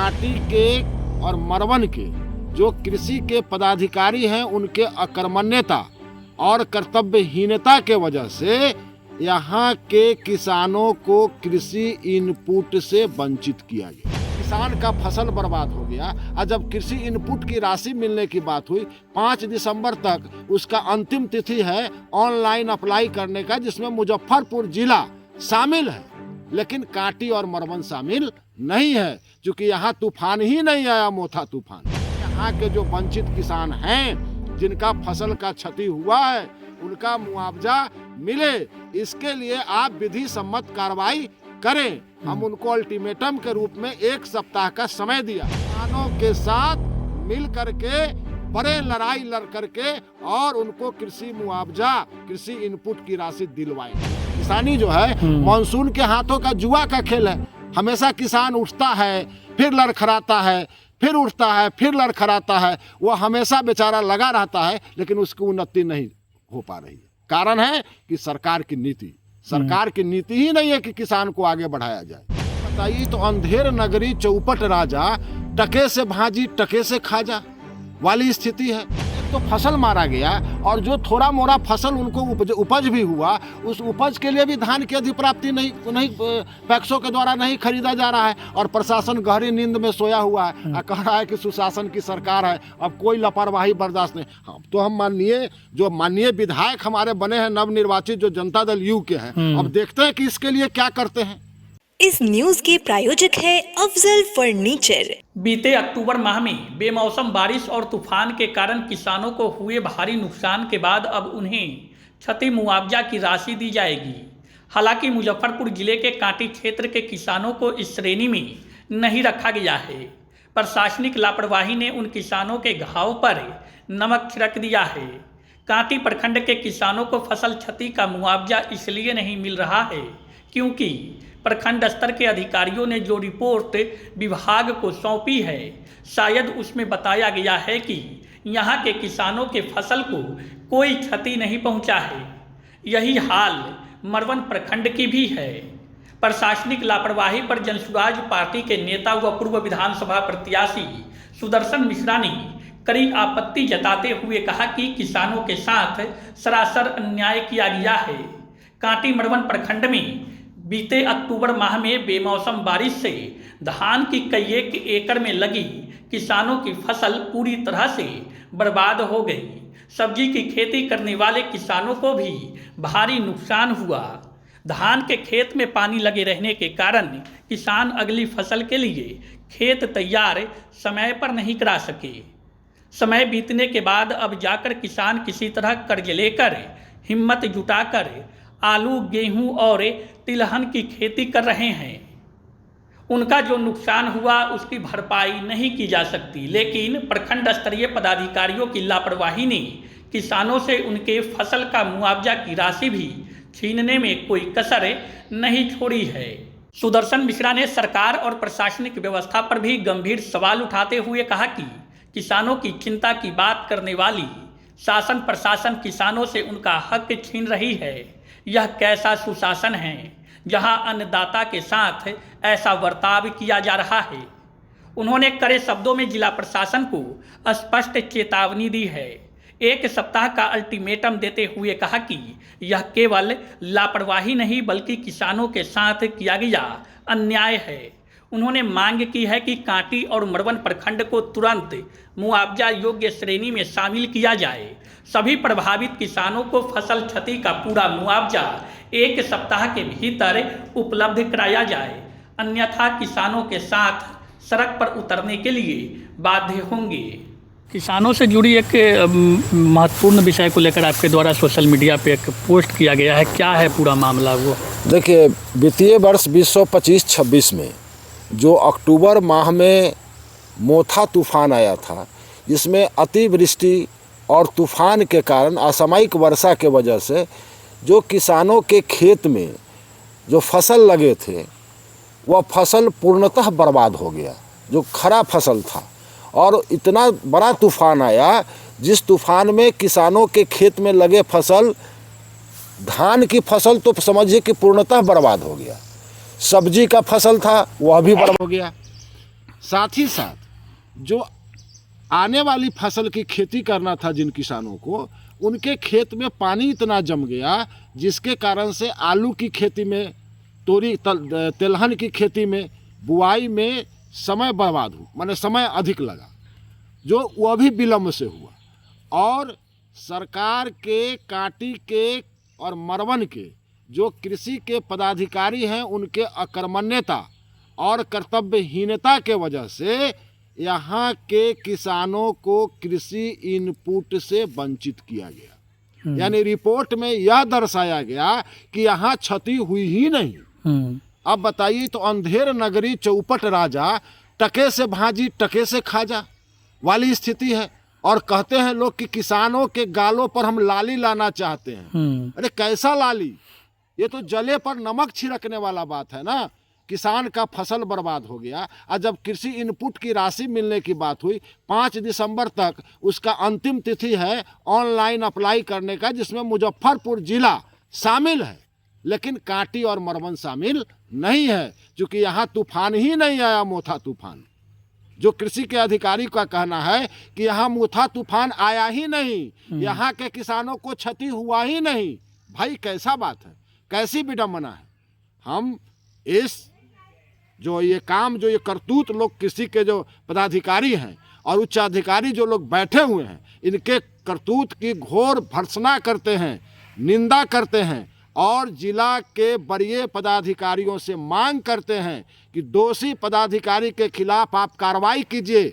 कांटी के और मरवन के जो कृषि के पदाधिकारी हैं उनके अकर्मण्यता और कर्तव्यहीनता के वजह से यहाँ के किसानों को कृषि इनपुट से वंचित किया गया। किसान का फसल बर्बाद हो गया और जब कृषि इनपुट की राशि मिलने की बात हुई 5 दिसंबर तक उसका अंतिम तिथि है ऑनलाइन अप्लाई करने का, जिसमें मुजफ्फरपुर जिला शामिल है लेकिन कांटी और मरवन शामिल नहीं है, क्योंकि यहाँ तूफान ही नहीं आया, मोथा तूफान। यहाँ के जो वंचित किसान हैं जिनका फसल का क्षति हुआ है उनका मुआवजा मिले, इसके लिए आप विधि सम्मत कार्रवाई करें। हम उनको अल्टीमेटम के रूप में 1 सप्ताह का समय दिया। किसानों के साथ मिल करके बड़े लड़ाई लड़ करके और उनको कृषि मुआवजा, कृषि इनपुट की राशि दिलवाई। किसानी जो है मानसून के हाथों का जुआ का खेल है। हमेशा किसान उठता है फिर लड़खड़ाता है, फिर उठता है फिर लड़खड़ाता है, वो हमेशा बेचारा लगा रहता है लेकिन उसकी उन्नति नहीं हो पा रही है। कारण है कि सरकार की नीति ही नहीं है कि किसान को आगे बढ़ाया जाए। बताइए तो अंधेर नगरी चौपट राजा, टके से भाजी टके से खाजा वाली स्थिति है। एक तो फसल मारा गया और जो थोड़ा मोड़ा फसल उनको उपज भी हुआ, उस उपज के लिए भी धान की अधिप्राप्ति नहीं पैक्सों के द्वारा नहीं खरीदा जा रहा है और प्रशासन गहरी नींद में सोया हुआ है और कह रहा है कि सुशासन की सरकार है, अब कोई लापरवाही बर्दाश्त नहीं। हाँ, तो हम माननीय विधायक हमारे बने हैं नवनिर्वाचित जो जनता दल यू के हैं, अब देखते हैं कि इसके लिए क्या करते हैं। इस न्यूज के प्रायोजक है अफजल फर्नीचर। बीते अक्टूबर माह में बेमौसम बारिश और तूफान के कारण किसानों को हुए भारी नुकसान के बाद अब उन्हें क्षति मुआवजा की राशि दी जाएगी। हालांकि मुजफ्फरपुर जिले के कांटी क्षेत्र के किसानों को इस श्रेणी में नहीं रखा गया है। प्रशासनिक लापरवाही ने उन किसानों के घाव पर नमक छिड़क दिया है। कांटी प्रखंड के किसानों को फसल क्षति का मुआवजा इसलिए नहीं मिल रहा है क्योंकि प्रखंड स्तर के अधिकारियों ने जो रिपोर्ट विभाग को सौंपी है, शायद उसमें बताया गया है कि यहाँ के किसानों के फसल को कोई क्षति नहीं पहुँचा है। यही हाल मरवन प्रखंड की भी है। प्रशासनिक लापरवाही पर जनसुराज पार्टी के नेता व पूर्व विधानसभा प्रत्याशी सुदर्शन मिश्रा ने कड़ी आपत्ति जताते हुए कहा कि किसानों के साथ सरासर अन्याय किया गया है। कांटी मरवन प्रखंड में बीते अक्टूबर माह में बेमौसम बारिश से धान की कई एक एकड़ में लगी किसानों की फसल पूरी तरह से बर्बाद हो गई। सब्जी की खेती करने वाले किसानों को भी भारी नुकसान हुआ। धान के खेत में पानी लगे रहने के कारण किसान अगली फसल के लिए खेत तैयार समय पर नहीं करा सके। समय बीतने के बाद अब जाकर किसान किसी तरह कर्ज लेकर हिम्मत जुटाकर आलू, गेहूं और तिलहन की खेती कर रहे हैं। उनका जो नुकसान हुआ उसकी भरपाई नहीं की जा सकती, लेकिन प्रखंड स्तरीय पदाधिकारियों की लापरवाही ने किसानों से उनके फसल का मुआवजा की राशि भी छीनने में कोई कसर नहीं छोड़ी है। सुदर्शन मिश्रा ने सरकार और प्रशासनिक व्यवस्था पर भी गंभीर सवाल उठाते हुए कहा कि किसानों की चिंता की बात करने वाली शासन प्रशासन किसानों से उनका हक छीन रही है। यह कैसा सुशासन है जहां अन्नदाता के साथ ऐसा बर्ताव किया जा रहा है। उन्होंने कड़े शब्दों में जिला प्रशासन को स्पष्ट चेतावनी दी है। 1 सप्ताह का अल्टीमेटम देते हुए कहा कि यह केवल लापरवाही नहीं बल्कि किसानों के साथ किया गया अन्याय है। उन्होंने मांग की है कि कांटी और मरवन प्रखंड को तुरंत मुआवजा योग्य श्रेणी में शामिल किया जाए। सभी प्रभावित किसानों को फसल क्षति का पूरा मुआवजा 1 सप्ताह के भीतर उपलब्ध कराया जाए, अन्यथा किसानों के साथ सड़क पर उतरने के लिए बाध्य होंगे। किसानों से जुड़ी एक महत्वपूर्ण विषय को लेकर आपके द्वारा सोशल मीडिया पे एक पोस्ट किया गया है, क्या है पूरा मामला वो? देखिए, वित्तीय वर्ष 2025-26 में जो अक्टूबर माह में मोथा तूफान आया था, जिसमें अतिवृष्टि और तूफान के कारण असामयिक वर्षा के वजह से जो किसानों के खेत में जो फसल लगे थे वह फसल पूर्णतः बर्बाद हो गया, जो खरा फसल था। और इतना बड़ा तूफान आया जिस तूफान में किसानों के खेत में लगे फसल, धान की फसल तो समझिए कि पूर्णतः बर्बाद हो गया। सब्जी का फसल था वह भी बर्बाद हो गया। साथ ही साथ जो आने वाली फसल की खेती करना था जिन किसानों को, उनके खेत में पानी इतना जम गया जिसके कारण से आलू की खेती में, तोरी तिलहन की खेती में, बुआई में समय बर्बाद हुआ, माने समय अधिक लगा, जो वह भी विलम्ब से हुआ। और सरकार के कांटी के और मरवन के जो कृषि के पदाधिकारी हैं, उनके अकर्मण्यता और कर्तव्यहीनता के वजह से यहाँ के किसानों को कृषि इनपुट से वंचित किया गया। यानी रिपोर्ट में यह दर्शाया गया कि यहाँ क्षति हुई ही नहीं। अब बताइए, तो अंधेर नगरी चौपट राजा, टके से भाजी टके से खाजा वाली स्थिति है। और कहते हैं लोग कि किसानों के गालों पर हम लाली लाना चाहते हैं। अरे कैसा लाली? ये तो जले पर नमक छिड़कने वाला बात है ना। किसान का फसल बर्बाद हो गया, और जब कृषि इनपुट की राशि मिलने की बात हुई, 5 दिसंबर तक उसका अंतिम तिथि है ऑनलाइन अप्लाई करने का, जिसमें मुजफ्फरपुर जिला शामिल है, लेकिन कांटी और मरवन शामिल नहीं है, क्योंकि यहाँ तूफान ही नहीं आया, मोथा तूफान। जो कृषि के अधिकारी का कहना है कि यहाँ मोथा तूफान आया ही नहीं, यहाँ के किसानों को क्षति हुआ ही नहीं। भाई कैसा बात है, कैसी विडम्बना है। हम इस जो ये काम, जो ये करतूत लोग कृषि के जो पदाधिकारी हैं और उच्चाधिकारी जो लोग बैठे हुए हैं, इनके करतूत की घोर भर्त्सना करते हैं, निंदा करते हैं, और जिला के वरीय पदाधिकारियों से मांग करते हैं कि दोषी पदाधिकारी के खिलाफ आप कार्रवाई कीजिए,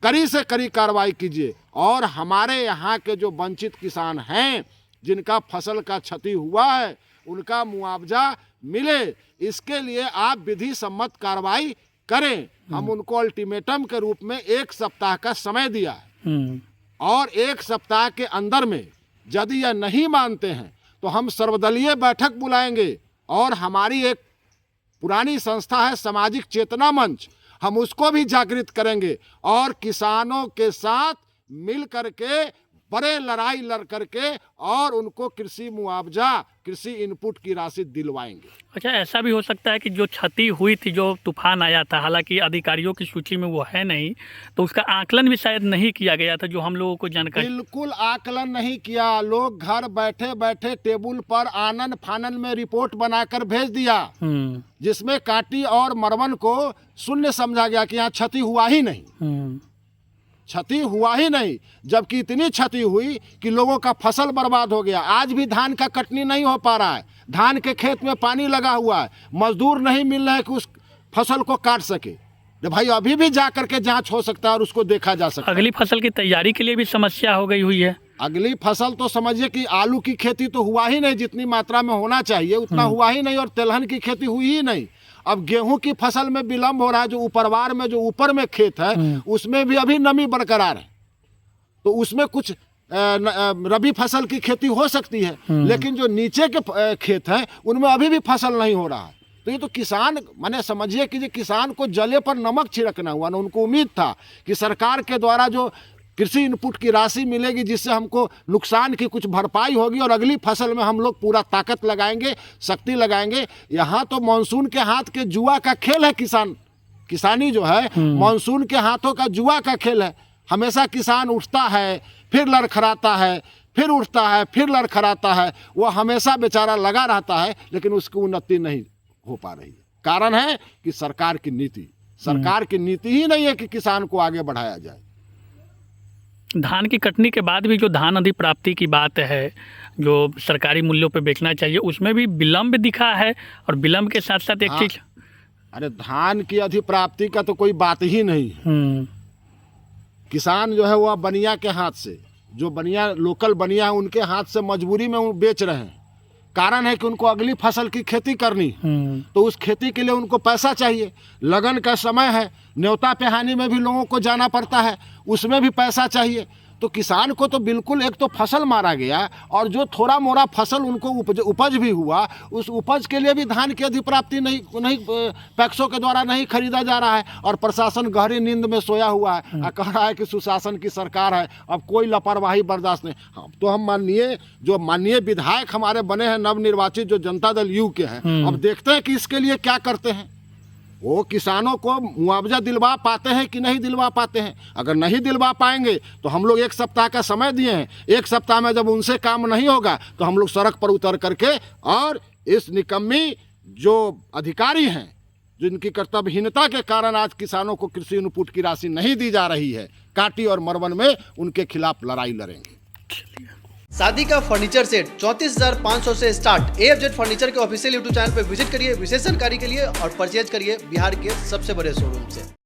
कड़ी से कड़ी कार्रवाई कीजिए, और हमारे यहाँ के जो वंचित किसान हैं, जिनका फसल का क्षति हुआ है, उनका मुआवजा मिले। इसके लिए आप विधि सम्मत कार्रवाई करें। हम उनको अल्टीमेटम के रूप में 1 सप्ताह का समय दिया है, और 1 सप्ताह के अंदर में यदि यह नहीं मानते हैं तो हम सर्वदलीय बैठक बुलाएंगे। और हमारी एक पुरानी संस्था है सामाजिक चेतना मंच, हम उसको भी जागृत करेंगे, और किसानों के साथ मिल करके बड़े लड़ाई लड़ करके और उनको कृषि मुआवजा, कृषि इनपुट की राशि दिलवाएंगे। अच्छा, ऐसा भी हो सकता है कि जो क्षति हुई थी, जो तूफान आया था, हालांकि अधिकारियों की सूची में वो है नहीं, तो उसका आकलन भी शायद नहीं किया गया था, जो हम लोगों को जानकारी। बिल्कुल आकलन नहीं किया। लोग घर बैठे बैठे टेबल पर आनन फानन में रिपोर्ट बनाकर भेज दिया, जिसमें कांटी और मरवन को शून्य समझा गया कि यहाँ क्षति हुआ ही नहीं, क्षति हुआ ही नहीं, जबकि इतनी क्षति हुई कि लोगों का फसल बर्बाद हो गया। आज भी धान का कटनी नहीं हो पा रहा है, धान के खेत में पानी लगा हुआ है, मजदूर नहीं मिल रहे हैं कि उस फसल को काट सके। भाई अभी भी जा करके जांच हो सकता है और उसको देखा जा सकता है। अगली फसल की तैयारी के लिए भी समस्या हो गई हुई है। अगली फसल तो समझिए कि आलू की खेती तो हुआ ही नहीं, जितनी मात्रा में होना चाहिए उतना हुआ ही नहीं, और तिलहन की खेती हुई ही नहीं। अब गेहूं की फसल में विलम्ब हो रहा है, जो ऊपरवार में, जो ऊपर में खेत है, उसमें भी अभी नमी बरकरार है, तो उसमें कुछ रबी फसल की खेती हो सकती है, लेकिन जो नीचे के खेत हैं उनमें अभी भी फसल नहीं हो रहा है। तो ये तो किसान, माने समझिए कि किसान को जले पर नमक छिड़कना हुआ ना। उनको उम्मीद था कि सरकार के द्वारा जो कृषि इनपुट की राशि मिलेगी, जिससे हमको नुकसान की कुछ भरपाई होगी, और अगली फसल में हम लोग पूरा ताकत लगाएंगे, शक्ति लगाएंगे। यहाँ तो मानसून के हाथ के जुआ का खेल है। किसानी जो है मानसून के हाथों का जुआ का खेल है। हमेशा किसान उठता है, फिर लड़खड़ाता है, फिर उठता है, फिर लड़खड़ाता है। वो हमेशा बेचारा लगा रहता है, लेकिन उसकी उन्नति नहीं हो पा रही है। कारण है कि सरकार की नीति ही नहीं है कि किसान को आगे बढ़ाया जाए। धान की कटनी के बाद भी जो धान अधिप्राप्ति की बात है, जो सरकारी मूल्यों पे बेचना चाहिए, उसमें भी विलम्ब दिखा है। और विलम्ब के साथ साथ एक चीज, अरे धान की अधिप्राप्ति का तो कोई बात ही नहीं है। किसान जो है वह बनिया के हाथ से, जो बनिया लोकल बनिया है, उनके हाथ से मजबूरी में वो बेच रहे हैं। कारण है कि उनको अगली फसल की खेती करनी, तो उस खेती के लिए उनको पैसा चाहिए, लगन का समय है, न्योता पेहानी में भी लोगों को जाना पड़ता है, उसमें भी पैसा चाहिए। तो किसान को तो बिल्कुल, एक तो फसल मारा गया, और जो थोड़ा मोड़ा फसल उनको उपज भी हुआ, उस उपज के लिए भी धान की अधिप्राप्ति नहीं पैक्सों के द्वारा नहीं खरीदा जा रहा है। और प्रशासन गहरी नींद में सोया हुआ है और कह रहा है कि सुशासन की सरकार है, अब कोई लापरवाही बर्दाश्त नहीं। तो हम माननीय विधायक हमारे बने हैं नवनिर्वाचित, जो जनता दल यू के हैं, अब देखते हैं कि इसके लिए क्या करते हैं। वो किसानों को मुआवजा दिलवा पाते हैं कि नहीं दिलवा पाते हैं। अगर नहीं दिलवा पाएंगे तो हम लोग 1 सप्ताह का समय दिए हैं, 1 सप्ताह में जब उनसे काम नहीं होगा तो हम लोग सड़क पर उतर करके और इस निकम्मी जो अधिकारी हैं, जिनकी कर्तव्यहीनता के कारण आज किसानों को कृषि इनपुट की राशि नहीं दी जा रही है, काटी और मरवन में उनके खिलाफ लड़ाई लड़ेंगे। शादी का फर्नीचर सेट 34,500 से स्टार्ट। AFZ फर्नीचर के ऑफिशियल यूट्यूब चैनल पर विजिट करिए विशेष जानकारी के लिए और परचेज करिए बिहार के सबसे बड़े शोरूम से।